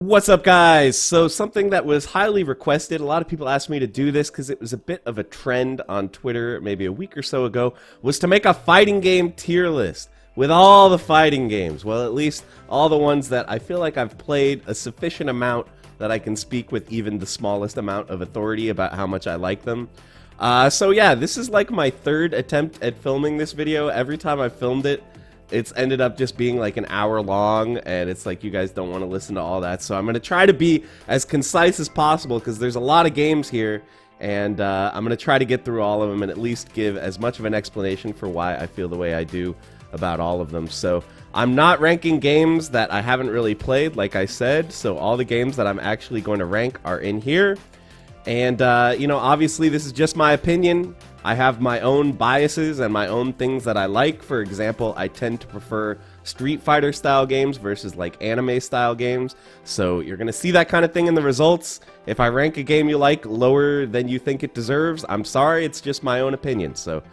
What's up, guys? So something that was highly requested, a lot of people asked me to do this because it was a bit of a trend on Twitter maybe a week or so ago, was to make a fighting game tier list with all the fighting games. Well, at least all the ones that I feel like I've played a sufficient amount that I can speak with even the smallest amount of authority about how much I like them. So yeah, this is like my third attempt at filming this video. Every time I filmed it, it's ended up just being like an hour long, and it's like you guys don't want to listen to all that. So I'm going to try to be as concise as possible because there's a lot of games here, and I'm going to try to get through all of them and at least give as much of an explanation for why I feel the way I do about all of them. So I'm not ranking games that I haven't really played, like I said, so all the games that I'm actually going to rank are in here. And, you know, obviously this is just my opinion. I have my own biases and my own things that I like. For example, I tend to prefer Street Fighter style games versus like anime style games. So you're going to see that kind of thing in the results. If I rank a game you like lower than you think it deserves, I'm sorry, it's just my own opinion. So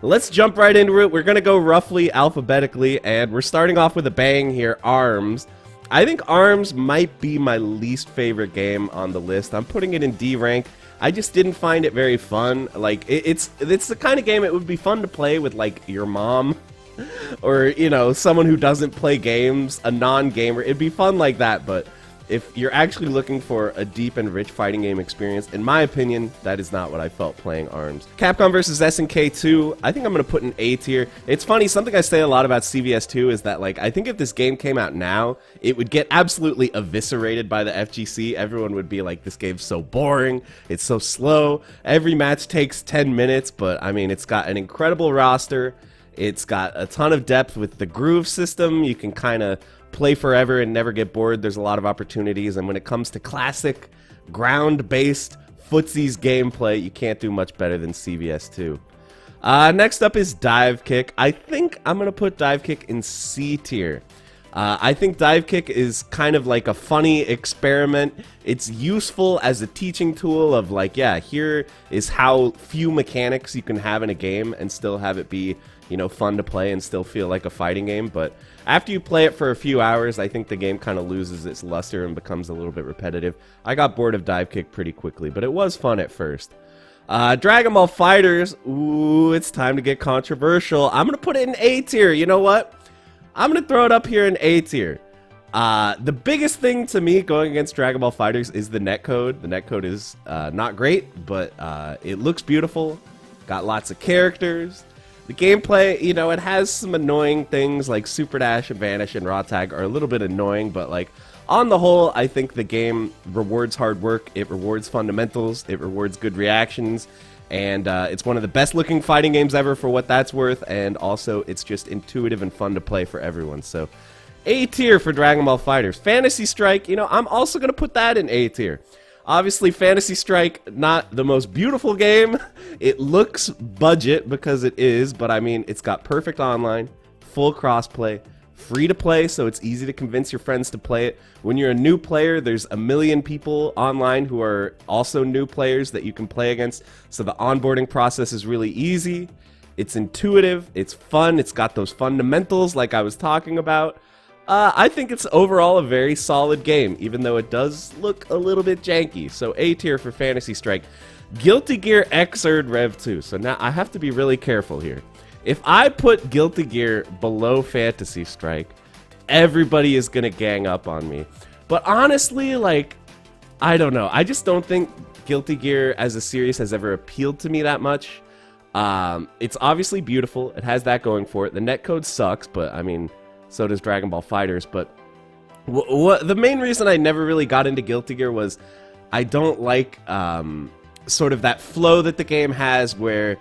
let's jump right into it. We're going to go roughly alphabetically, and we're starting off with a bang here, ARMS. I think ARMS might be my least favorite game on the list. I'm putting it in D rank. I just didn't find it very fun. Like, it's the kind of game it would be fun to play with, like, your mom or, you know, someone who doesn't play games, a non-gamer. It'd be fun like that, but if you're actually looking for a deep and rich fighting game experience, in my opinion, that is not what I felt playing ARMS. Capcom vs. SNK 2, I think I'm going to put in A tier. It's funny, something I say a lot about CVS 2 is that, like, I think if this game came out now, it would get absolutely eviscerated by the FGC. Everyone would be like, this game's so boring, it's so slow, every match takes 10 minutes, but, I mean, it's got an incredible roster, it's got a ton of depth with the groove system, you can kind of play forever and never get bored. There's a lot of opportunities, and when it comes to classic ground-based footsies gameplay, you can't do much better than CVS 2. Next up is Dive Kick. I think I'm gonna put Dive Kick in C tier. I think Dive Kick is kind of like a funny experiment. It's useful as a teaching tool of like, yeah, here is how few mechanics you can have in a game and still have it be, you know, fun to play and still feel like a fighting game. But after you play it for a few hours, I think the game kind of loses its luster and becomes a little bit repetitive. I got bored of Dive Kick pretty quickly, but it was fun at first. Dragon Ball Fighterz, ooh, it's time to get controversial. I'm going to put it in A tier. You know what? I'm going to throw it up here in A tier. The biggest thing to me going against Dragon Ball Fighterz is the netcode. The netcode is not great, but it looks beautiful. Got lots of characters. The gameplay, you know, it has some annoying things like Super Dash and Vanish and Raw Tag are a little bit annoying, but like on the whole, I think the game rewards hard work, it rewards fundamentals, it rewards good reactions, and it's one of the best looking fighting games ever for what that's worth, and also it's just intuitive and fun to play for everyone. So A tier for Dragon Ball Fighterz. Fantasy Strike, you know, I'm also going to put that in A tier. Obviously, Fantasy Strike, not the most beautiful game. It looks budget because it is, but I mean, it's got perfect online, full crossplay, free to play, so it's easy to convince your friends to play it. When you're a new player, there's a million people online who are also new players that you can play against, so the onboarding process is really easy. It's intuitive, it's fun, it's got those fundamentals like I was talking about. I think it's overall a very solid game, even though it does look a little bit janky. So A tier for Fantasy Strike. Guilty Gear Xrd Rev 2. So now I have to be really careful here. If I put Guilty Gear below Fantasy Strike, everybody is going to gang up on me. But honestly, like, I don't know. I just don't think Guilty Gear as a series has ever appealed to me that much. It's obviously beautiful. It has that going for it. The netcode sucks, but I mean, so does Dragon Ball Fighterz, but the main reason I never really got into Guilty Gear was I don't like sort of that flow that the game has where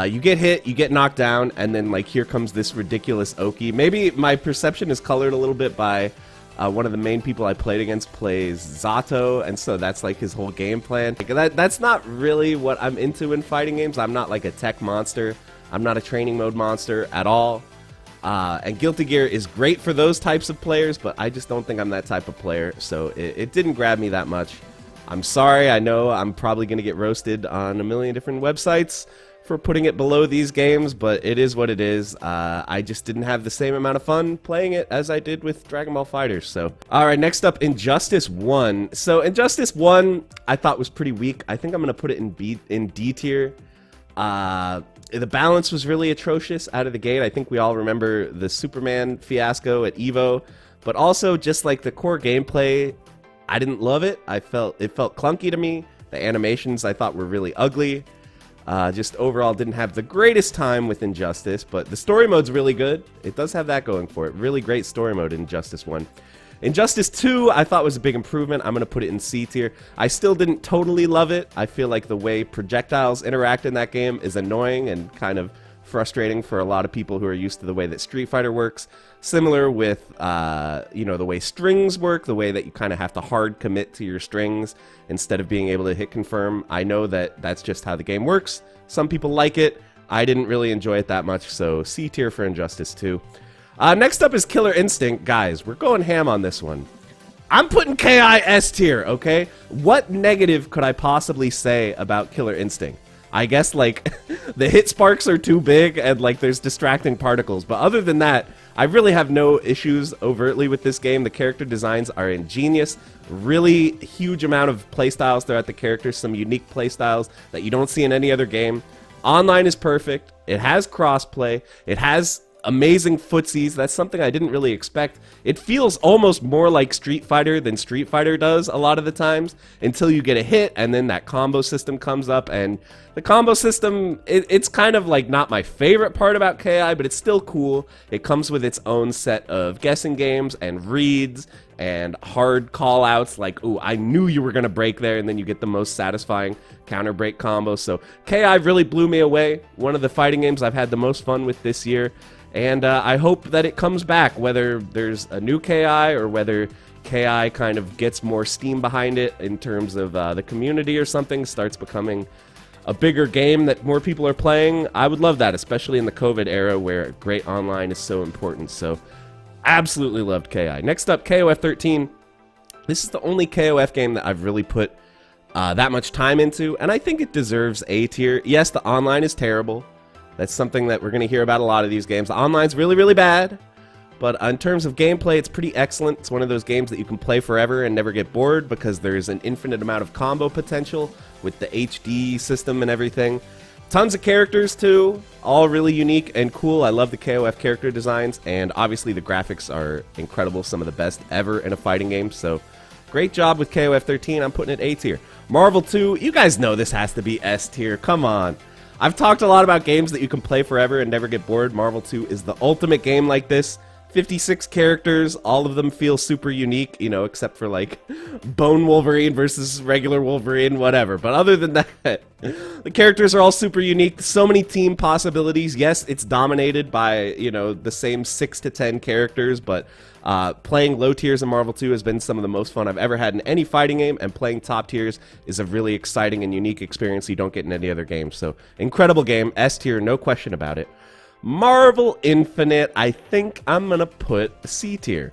you get hit, you get knocked down, and then like here comes this ridiculous Oki. Maybe my perception is colored a little bit by one of the main people I played against plays Zato, and so that's like his whole game plan. Like, that's not really what I'm into in fighting games. I'm not like a tech monster. I'm not a training mode monster at all. And Guilty Gear is great for those types of players, but I just don't think I'm that type of player, so it didn't grab me that much. I'm sorry, I know I'm probably going to get roasted on a million different websites, for putting it below these games, but it is what it is. I just didn't have the same amount of fun playing it as I did with Dragon Ball FighterZ. So, alright, next up, Injustice 1. So, Injustice 1, I thought was pretty weak. I think I'm going to put it in D tier. The balance was really atrocious out of the gate. I think we all remember the Superman fiasco at EVO, but also just like the core gameplay, I didn't love it. It felt clunky to me. The animations I thought were really ugly. Just overall didn't have the greatest time with Injustice, but the story mode's really good. It does have that going for it. Really great story mode in Injustice 1. Injustice 2, I thought was a big improvement. I'm going to put it in C tier. I still didn't totally love it. I feel like the way projectiles interact in that game is annoying and kind of frustrating for a lot of people who are used to the way that Street Fighter works. Similar with, you know, the way strings work, the way that you kind of have to hard commit to your strings instead of being able to hit confirm. I know that that's just how the game works. Some people like it. I didn't really enjoy it that much, so C tier for Injustice 2. Next up is Killer Instinct. Guys, we're going ham on this one. I'm putting KI S tier, okay? What negative could I possibly say about Killer Instinct? I guess, like, the hit sparks are too big and, like, there's distracting particles. But other than that, I really have no issues overtly with this game. The character designs are ingenious. Really huge amount of playstyles throughout the characters. Some unique playstyles that you don't see in any other game. Online is perfect. It has crossplay. It has amazing footsies. That's something I didn't really expect. It feels almost more like Street Fighter than Street Fighter does a lot of the times until you get a hit and then that combo system comes up. And the combo system, it's kind of like not my favorite part about KI, but it's still cool. It comes with its own set of guessing games and reads and hard call outs like, ooh, I knew you were going to break there, and then you get the most satisfying counter break combo. So KI really blew me away. One of the fighting games I've had the most fun with this year. And I hope that it comes back, whether there's a new KI or whether KI kind of gets more steam behind it in terms of the community or something, starts becoming a bigger game that more people are playing. I would love that, especially in the COVID era where great online is so important. So, absolutely loved KI. Next up, KOF 13. This is the only KOF game that I've really put that much time into, and I think it deserves A tier. Yes, the online is terrible. That's something that we're going to hear about a lot of these games. The online's really, really bad, but in terms of gameplay, it's pretty excellent. It's one of those games that you can play forever and never get bored because there's an infinite amount of combo potential with the HD system and everything. Tons of characters, too, all really unique and cool. I love the KOF character designs, and obviously the graphics are incredible, some of the best ever in a fighting game, so great job with KOF 13. I'm putting it A tier. Marvel 2, you guys know this has to be S tier. Come on. I've talked a lot about games that you can play forever and never get bored. Marvel 2 is the ultimate game like this. 56 characters, all of them feel super unique, you know, except for like Bone Wolverine versus regular Wolverine, whatever. But other than that, the characters are all super unique. So many team possibilities. Yes, it's dominated by, you know, the same 6 to 10 characters, but playing low tiers in Marvel 2 has been some of the most fun I've ever had in any fighting game, and playing top tiers is a really exciting and unique experience you don't get in any other game. So, incredible game, S tier, no question about it. Marvel Infinite, I think I'm going to put C tier.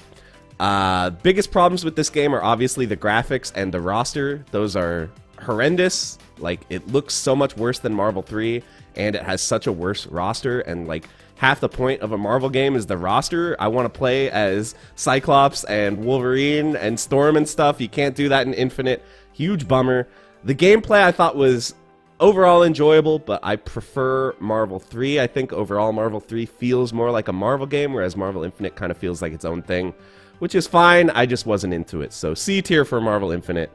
Biggest problems with this game are obviously the graphics and the roster. Those are horrendous. Like, it looks so much worse than Marvel 3, and it has such a worse roster, and like, half the point of a Marvel game is the roster. I want to play as Cyclops and Wolverine and Storm and stuff. You can't do that in Infinite. Huge bummer. The gameplay I thought was overall enjoyable, but I prefer Marvel 3. I think overall Marvel 3 feels more like a Marvel game, whereas Marvel Infinite kind of feels like its own thing, which is fine. I just wasn't into it. So C tier for Marvel Infinite.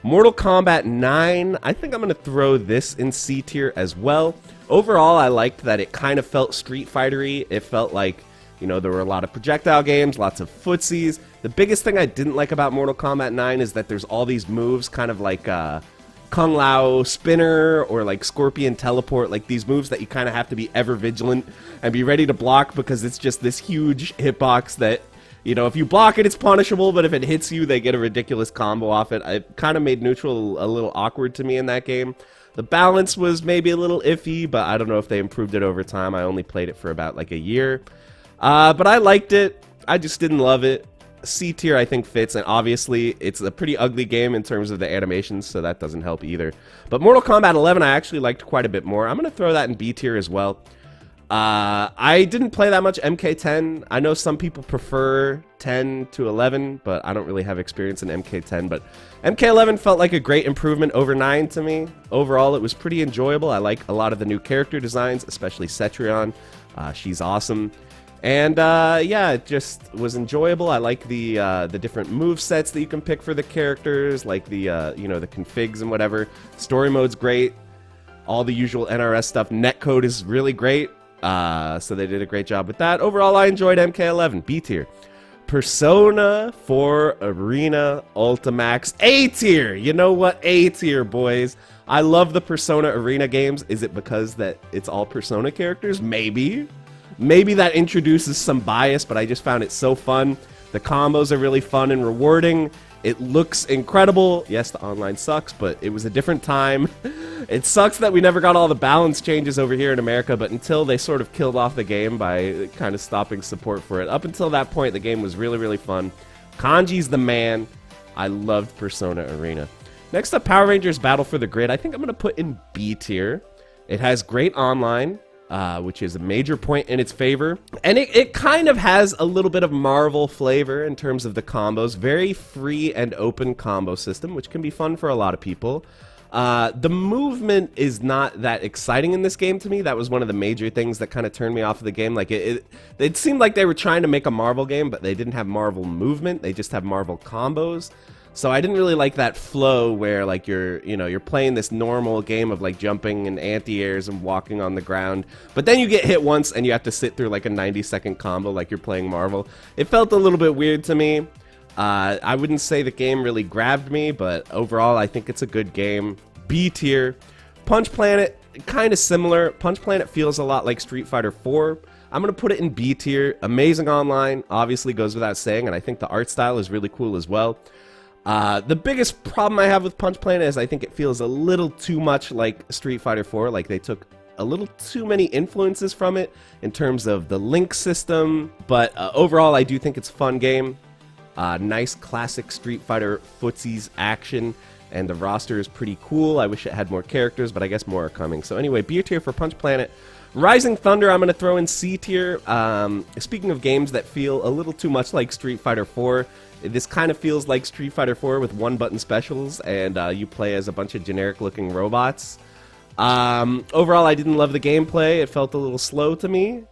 Mortal Kombat 9, I think I'm going to throw this in C tier as well. Overall, I liked that it kind of felt Street Fighter-y. It felt like, you know, there were a lot of projectile games, lots of footsies. The biggest thing I didn't like about Mortal Kombat 9 is that there's all these moves, kind of like Kung Lao Spinner or like Scorpion Teleport, like these moves that you kind of have to be ever vigilant and be ready to block because it's just this huge hitbox that, you know, if you block it, it's punishable, but if it hits you, they get a ridiculous combo off it. It kind of made neutral a little awkward to me in that game. The balance was maybe a little iffy, but I don't know if they improved it over time. I only played it for about like a year. But I liked it. I just didn't love it. C tier I think fits, and obviously it's a pretty ugly game in terms of the animations, so that doesn't help either. But Mortal Kombat 11 I actually liked quite a bit more. I'm going to throw that in B tier as well. I didn't play that much MK10. I know some people prefer 10 to 11, but I don't really have experience in MK10. But MK11 felt like a great improvement over 9 to me. Overall, it was pretty enjoyable. I like a lot of the new character designs, especially Cetrion. She's awesome. And yeah, it just was enjoyable. I like the different move sets that you can pick for the characters, like the you know, the configs and whatever. Story mode's great. All the usual NRS stuff. Netcode is really great. So they did a great job with that. Overall, I enjoyed MK11. B tier. Persona 4 Arena Ultimax. A tier. You know what? A tier, boys. I love the Persona Arena games. Is it because that it's all Persona characters? Maybe. Maybe that introduces some bias, but I just found it so fun. The combos are really fun and rewarding. It looks incredible. Yes, the online sucks, but it was a different time. It sucks that we never got all the balance changes over here in America, but until they sort of killed off the game by kind of stopping support for it, up until that point, the game was really, really fun. Kanji's the man. I loved Persona Arena. Next up, Power Rangers Battle for the Grid. I think I'm going to put in B tier. It has great online. Which is a major point in its favor. And it kind of has a little bit of Marvel flavor in terms of the combos. Very free and open combo system, which can be fun for a lot of people. The movement is not that exciting in this game to me. That was one of the major things that kind of turned me off of the game. Like it seemed like they were trying to make a Marvel game, but they didn't have Marvel movement. They just have Marvel combos. So I didn't really like that flow where like you're playing this normal game of like jumping and anti-airs and walking on the ground, but then you get hit once and you have to sit through like a 90-second combo like you're playing Marvel. It felt a little bit weird to me. I wouldn't say the game really grabbed me, but overall I think it's a good game. B tier. Punch Planet, kind of similar. Punch Planet feels a lot like Street Fighter 4. I'm going to put it in B tier. Amazing online, obviously goes without saying, and I think the art style is really cool as well. The biggest problem I have with Punch Planet is I think it feels a little too much like Street Fighter 4, like they took a little too many influences from it in terms of the link system, but overall I do think it's a fun game. Nice classic Street Fighter footsies action, and the roster is pretty cool. I wish it had more characters, but I guess more are coming. So anyway, B tier for Punch Planet. Rising Thunder, I'm going to throw in C tier. Speaking of games that feel a little too much like Street Fighter 4, this kind of feels like Street Fighter 4 with one-button specials, and you play as a bunch of generic-looking robots. Overall, I didn't love the gameplay. It felt a little slow to me,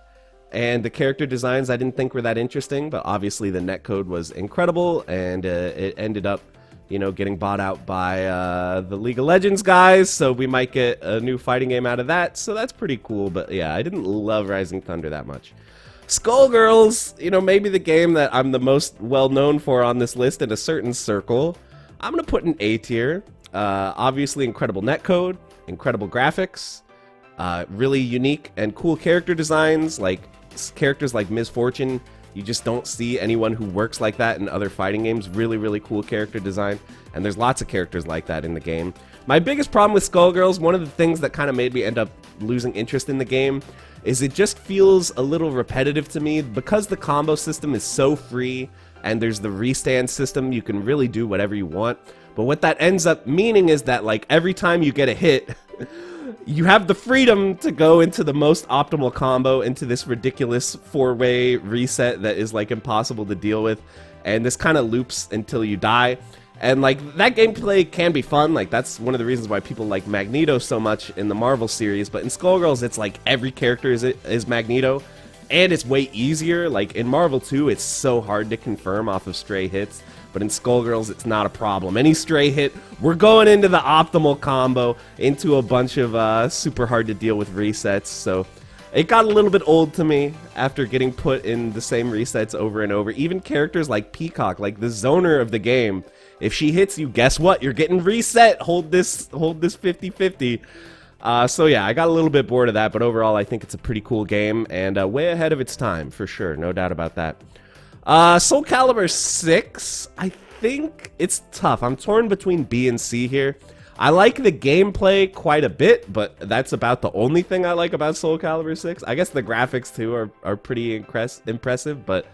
and the character designs I didn't think were that interesting, but obviously the netcode was incredible, and it ended up, you know, getting bought out by the League of Legends guys, so we might get a new fighting game out of that, so that's pretty cool. But yeah, I didn't love Rising Thunder that much. Skullgirls, you know, maybe the game that I'm the most well-known for on this list in a certain circle. I'm going to put in A tier. Obviously, incredible netcode, incredible graphics, really unique and cool character designs, like characters like Ms. Fortune. You just don't see anyone who works like that in other fighting games. Really, really cool character design, and there's lots of characters like that in the game. My biggest problem with Skullgirls, one of the things that kind of made me end up losing interest in the game, is it just feels a little repetitive to me. Because the combo system is so free and there's the restand system, you can really do whatever you want. But what that ends up meaning is that like every time you get a hit, you have the freedom to go into the most optimal combo, into this ridiculous four-way reset that is like impossible to deal with, and this kind of loops until you die. And like that gameplay can be fun, like that's one of the reasons why people like Magneto so much in the Marvel series, but in Skullgirls it's like every character is Magneto, and it's way easier. Like in Marvel 2 it's so hard to confirm off of stray hits, but in Skullgirls it's not a problem. Any stray hit, we're going into the optimal combo, into a bunch of super hard to deal with resets, so it got a little bit old to me after getting put in the same resets over and over. Even characters like Peacock, like the zoner of the game, if she hits you, guess what? You're getting reset. Hold this 50-50. So yeah, I got a little bit bored of that, but overall I think it's a pretty cool game, and way ahead of its time, for sure. No doubt about that. Soul Calibur 6, I think it's tough. I'm torn between B and C here. I like the gameplay quite a bit, but that's about the only thing I like about Soul Calibur 6. I guess the graphics, too, are pretty impressive, but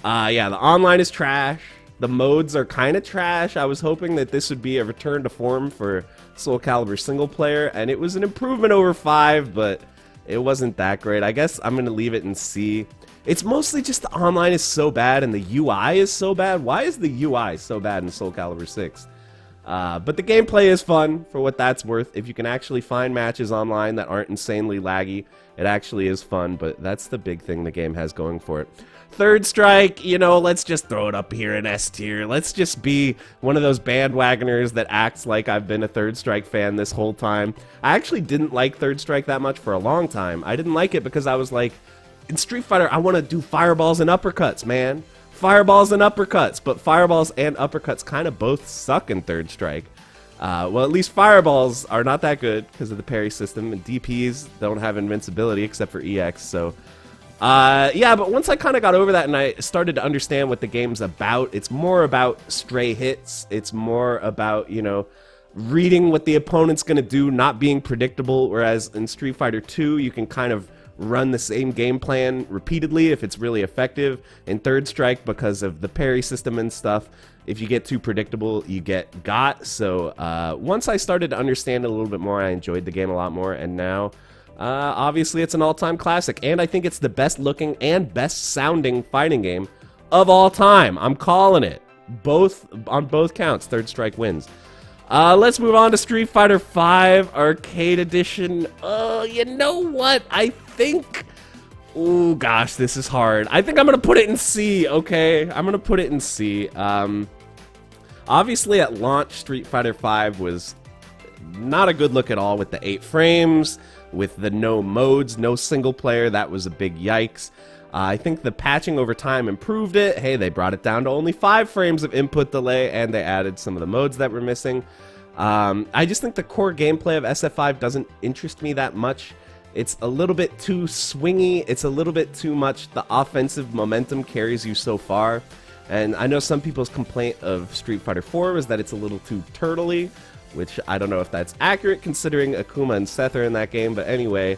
Yeah, the online is trash. The modes are kind of trash. I was hoping that this would be a return to form for Soul Calibur single player, and it was an improvement over 5, but it wasn't that great. I guess I'm going to leave it in C. It's mostly just the online is so bad and the UI is so bad. Why is the UI so bad in Soul Calibur 6? But the gameplay is fun for what that's worth. If you can actually find matches online that aren't insanely laggy, it actually is fun, but that's the big thing the game has going for it. Third Strike, you know, let's just throw it up here in S tier. Let's just be one of those bandwagoners that acts like I've been a Third Strike fan this whole time. I actually didn't like Third Strike that much for a long time. I didn't like it because I was like, in Street Fighter, I want to do fireballs and uppercuts, man. Fireballs and uppercuts, but fireballs and uppercuts kind of both suck in Third Strike. Well, at least fireballs are not that good because of the parry system, and DPs don't have invincibility except for EX, so... yeah, but once I kind of got over that and I started to understand what the game's about, it's more about stray hits, it's more about, you know, reading what the opponent's going to do, not being predictable, whereas in Street Fighter 2, you can kind of run the same game plan repeatedly if it's really effective. In Third Strike, because of the parry system and stuff, if you get too predictable, you get got. So once I started to understand it a little bit more, I enjoyed the game a lot more, and now obviously it's an all-time classic, and I think it's the best looking and best sounding fighting game of all time. I'm calling it. On both counts, Third Strike wins. Let's move on to Street Fighter V Arcade Edition. You know what? I think... Oh, gosh, this is hard. I think I'm going to put it in C, okay? I'm going to put it in C. Obviously, at launch, Street Fighter V was not a good look at all with the 8 frames, with the no modes, no single player. That was a big yikes. I think the patching over time improved it. Hey, they brought it down to only 5 frames of input delay, and they added some of the modes that were missing. I just think the core gameplay of SF5 doesn't interest me that much. It's a little bit too swingy. It's a little bit too much. The offensive momentum carries you so far. And I know some people's complaint of Street Fighter 4 was that it's a little too turtley, which I don't know if that's accurate considering Akuma and Seth are in that game. But anyway,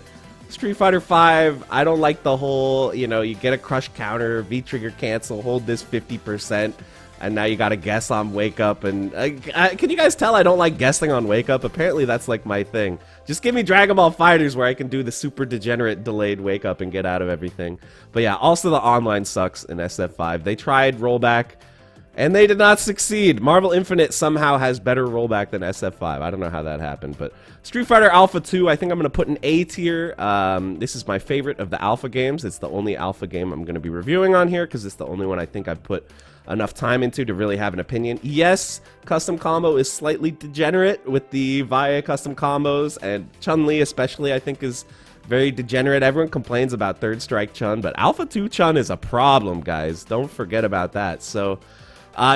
Street Fighter 5, I don't like the whole, you know, you get a crush counter, V-trigger cancel, hold this 50%, and now you gotta guess on Wake Up. And can you guys tell I don't like guessing on Wake Up? Apparently that's like my thing. Just give me Dragon Ball FighterZ where I can do the super degenerate delayed Wake Up and get out of everything. But yeah, also the online sucks in SF5. They tried rollback, and they did not succeed. Marvel Infinite somehow has better rollback than SF5. I don't know how that happened, but Street Fighter Alpha 2, I think I'm going to put in A tier. This is my favorite of the Alpha games. It's the only Alpha game I'm going to be reviewing on here because it's the only one I think I've put enough time into to really have an opinion. Yes, custom combo is slightly degenerate with the VIA custom combos, and Chun-Li especially I think is very degenerate. Everyone complains about Third Strike Chun, but Alpha 2 Chun is a problem, guys. Don't forget about that. So...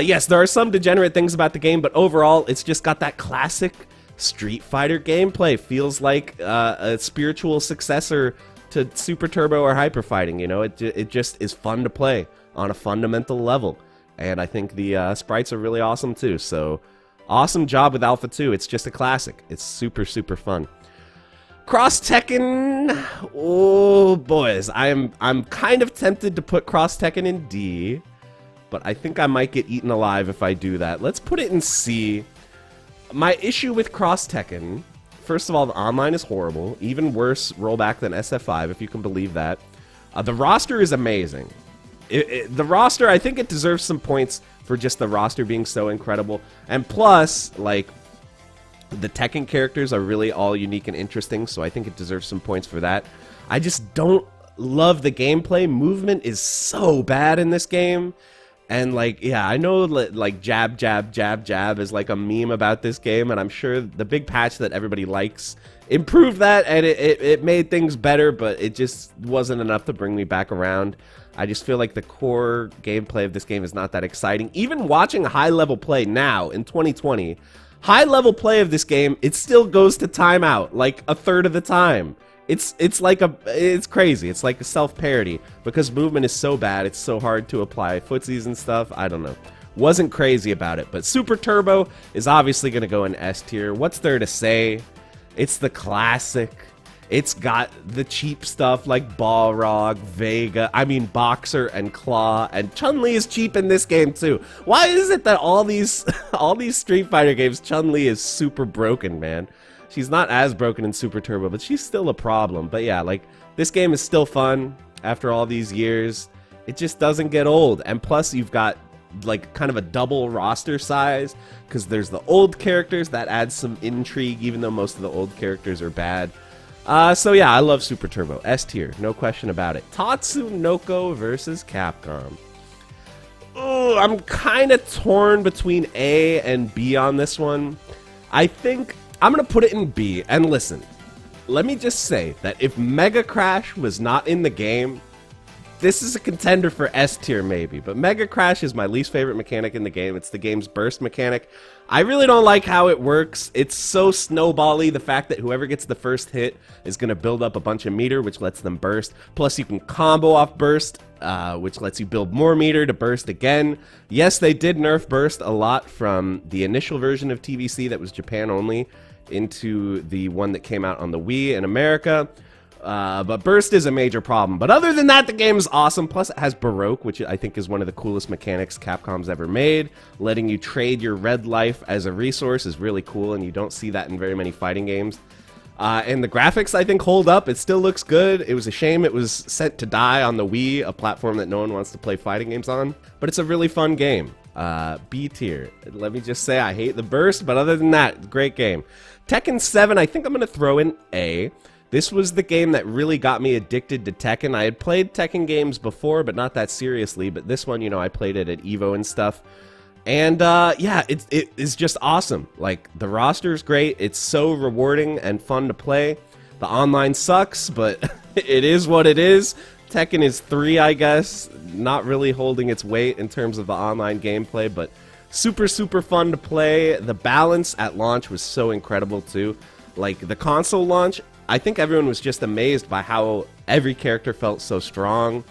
yes, there are some degenerate things about the game, but overall, it's just got that classic Street Fighter gameplay. Feels like a spiritual successor to Super Turbo or Hyper Fighting. You know, it just is fun to play on a fundamental level, and I think the sprites are really awesome too. So, awesome job with Alpha 2. It's just a classic. It's super, super fun. Cross Tekken. Oh boys, I'm kind of tempted to put Cross Tekken in D. But I think I might get eaten alive if I do that. Let's put it in C. My issue with Cross Tekken, first of all, the online is horrible. Even worse rollback than SF5, if you can believe that. The roster is amazing. The roster, I think it deserves some points for just the roster being so incredible. And plus, like, the Tekken characters are really all unique and interesting, so I think it deserves some points for that. I just don't love the gameplay. Movement is so bad in this game. And, like, yeah, I know, like, jab, jab, jab, jab is, like, a meme about this game, and I'm sure the big patch that everybody likes improved that, and it made things better, but it just wasn't enough to bring me back around. I just feel like the core gameplay of this game is not that exciting. Even watching high-level play now, in 2020, high-level play of this game, it still goes to timeout, like, a third of the time. It's crazy. It's like a self-parody because movement is so bad. It's so hard to apply footsies and stuff. I don't know. Wasn't crazy about it, but Super Turbo is obviously going to go in S tier. What's there to say? It's the classic. It's got the cheap stuff like Balrog, Vega, Boxer and Claw, and Chun-Li is cheap in this game too. Why is it that all these Street Fighter games, Chun-Li is super broken, man? She's not as broken in Super Turbo, but she's still a problem. But yeah, like, this game is still fun after all these years. It just doesn't get old. And plus, you've got, like, kind of a double roster size, because there's the old characters that adds some intrigue, even though most of the old characters are bad. So yeah, I love Super Turbo. S tier, no question about it. Tatsunoko versus Capcom. Oh, I'm kind of torn between A and B on this one. I think I'm going to put it in B. And listen, let me just say that if Mega Crash was not in the game, this is a contender for S tier maybe. But Mega Crash is my least favorite mechanic in the game. It's the game's burst mechanic. I really don't like how it works. It's so snowbally, the fact that whoever gets the first hit is going to build up a bunch of meter, which lets them burst. Plus you can combo off burst, which lets you build more meter to burst again. Yes, they did nerf burst a lot from the initial version of TVC that was Japan only into the one that came out on the Wii in America. But burst is a major problem. But other than that, the game is awesome. Plus, it has Baroque, which I think is one of the coolest mechanics Capcom's ever made. Letting you trade your red life as a resource is really cool, and you don't see that in very many fighting games. And the graphics, I think, hold up. It still looks good. It was a shame it was set to die on the Wii, a platform that no one wants to play fighting games on. But it's a really fun game. B tier. Let me just say I hate the burst, but other than that, great game. Tekken 7, I think I'm going to throw in A. This was the game that really got me addicted to Tekken. I had played Tekken games before, but not that seriously. But this one, you know, I played it at EVO and stuff. And yeah, it is just awesome. Like, the roster's great. It's so rewarding and fun to play. The online sucks, but it is what it is. Tekken is 3, I guess. Not really holding its weight in terms of the online gameplay, but super, super fun to play. The balance at launch was so incredible, too. Like, the console launch, I think everyone was just amazed by how every character felt so strong.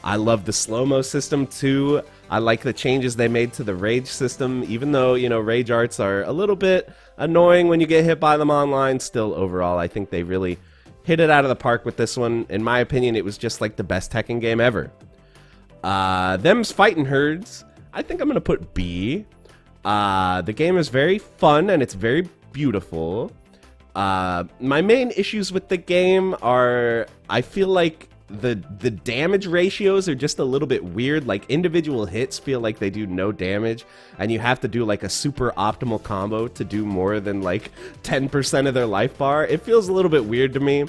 I love the slow-mo system, too. I like the changes they made to the rage system, even though, you know, rage arts are a little bit annoying when you get hit by them online. Still, overall, I think they really hit it out of the park with this one. In my opinion, it was just like the best Tekken game ever. Them's Fightin' Herds. I think I'm going to put B. The game is very fun and it's very beautiful. My main issues with the game are, I feel like the damage ratios are just a little bit weird. Like, individual hits feel like they do no damage, and you have to do like a super optimal combo to do more than like 10% of their life bar. It feels a little bit weird to me.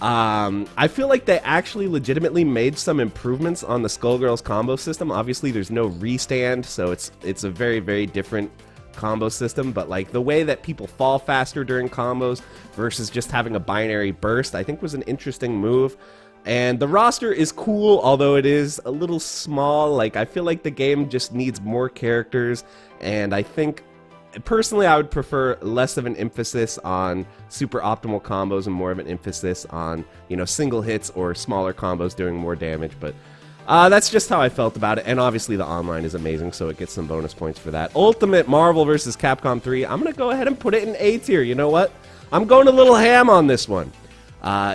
I feel like they actually legitimately made some improvements on the Skullgirls combo system. Obviously, there's no restand, so it's a very, very different combo system, but like the way that people fall faster during combos versus just having a binary burst, I think was an interesting move. And the roster is cool, although it is a little small. Like, I feel like the game just needs more characters, and I think personally I would prefer less of an emphasis on super optimal combos and more of an emphasis on, you know, single hits or smaller combos doing more damage. But that's just how I felt about it, and obviously the online is amazing, so it gets some bonus points for that. Ultimate Marvel vs. Capcom 3, I'm going to go ahead and put it in A tier. You know what? I'm going a little ham on this one.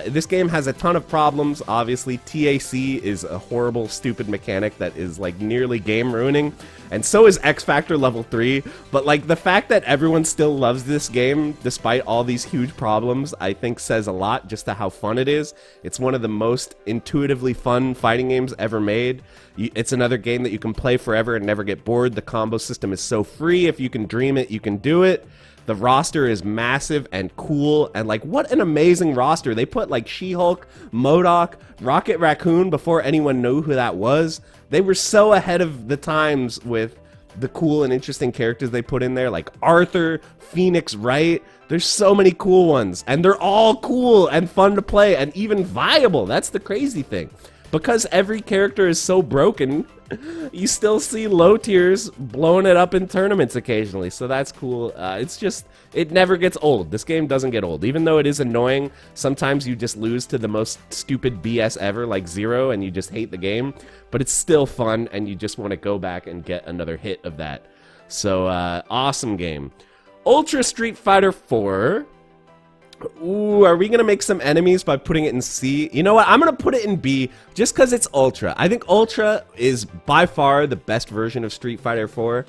This game has a ton of problems. Obviously, TAC is a horrible, stupid mechanic that is like nearly game ruining, and so is X Factor Level 3. But like the fact that everyone still loves this game despite all these huge problems, I think says a lot just to how fun it is. It's one of the most intuitively fun fighting games ever made. It's another game that you can play forever and never get bored. The combo system is so free. If you can dream it, you can do it. The roster is massive and cool, and like, what an amazing roster. They put like She-Hulk, MODOK, Rocket Raccoon before anyone knew who that was. They were so ahead of the times with the cool and interesting characters they put in there, like Arthur, Phoenix Wright. There's so many cool ones, and they're all cool and fun to play and even viable. That's the crazy thing. Because every character is so broken, you still see low tiers blowing it up in tournaments occasionally, so that's cool. It's just, it never gets old. This game doesn't get old. Even though it is annoying, sometimes you just lose to the most stupid BS ever, like Zero, and you just hate the game, but it's still fun, and you just want to go back and get another hit of that. So, awesome game. Ultra Street Fighter 4. Ooh, are we gonna make some enemies by putting it in C? You know what? I'm gonna put it in B just because it's Ultra. I think Ultra is by far the best version of Street Fighter 4.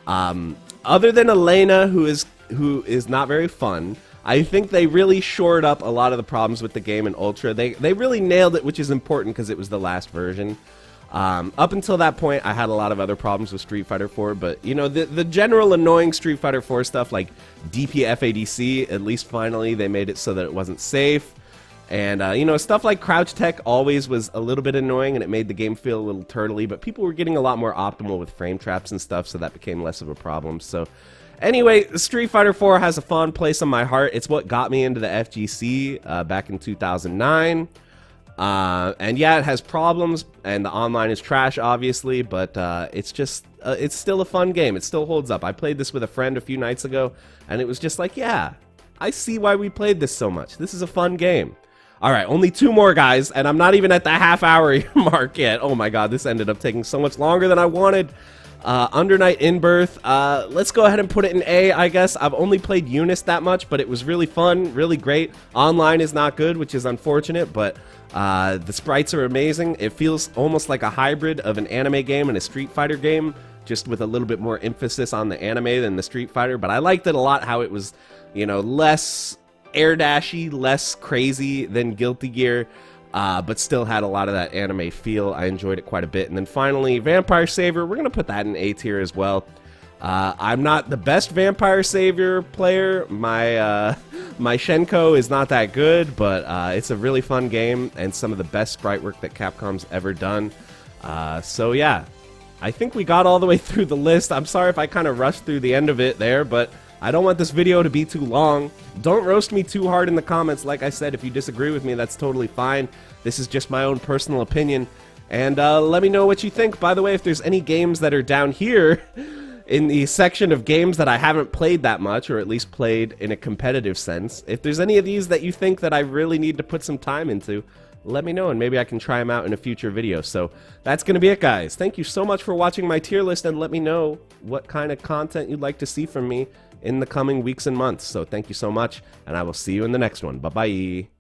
Other than Elena, who is not very fun, I think they really shored up a lot of the problems with the game in Ultra. They really nailed it, which is important because it was the last version. Up until that point, I had a lot of other problems with Street Fighter 4, but, you know, the general annoying Street Fighter 4 stuff, like DPFADC, at least finally they made it so that it wasn't safe. And, you know, stuff like crouch tech always was a little bit annoying, and it made the game feel a little turtly, but people were getting a lot more optimal with frame traps and stuff, so that became less of a problem. So, anyway, Street Fighter 4 has a fond place in my heart. It's what got me into the FGC back in 2009. And yeah, it has problems, and the online is trash, obviously, but it's just, it's still a fun game. It still holds up. I played this with a friend a few nights ago, and it was just like, yeah, I see why we played this so much. This is a fun game. All right, only 2 more, guys, and I'm not even at the half-hour mark yet. Oh my god, this ended up taking so much longer than I wanted. Under Night in Birth, let's go ahead and put it in A, I guess. I've only played Eunice that much, but it was really fun, really great. Online is not good, which is unfortunate, but the sprites are amazing. It feels almost like a hybrid of an anime game and a Street Fighter game, just with a little bit more emphasis on the anime than the Street Fighter, but I liked it a lot how it was, you know, less air dashy, less crazy than Guilty Gear. But still had a lot of that anime feel. I enjoyed it quite a bit. And then finally, Vampire Savior, we're going to put that in A tier as well. I'm not the best Vampire Savior player. My Shenko is not that good, but it's a really fun game and some of the best sprite work that Capcom's ever done. So yeah, I think we got all the way through the list. I'm sorry if I kind of rushed through the end of it there, but I don't want this video to be too long. Don't roast me too hard in the comments. Like I said, if you disagree with me, that's totally fine. This is just my own personal opinion. And let me know what you think. By the way, if there's any games that are down here in the section of games that I haven't played that much, or at least played in a competitive sense, if there's any of these that you think that I really need to put some time into, let me know, and maybe I can try them out in a future video. So that's going to be it, guys. Thank you so much for watching my tier list, and let me know what kind of content you'd like to see from me in the coming weeks and months. So thank you so much, and I will see you in the next one. Bye-bye.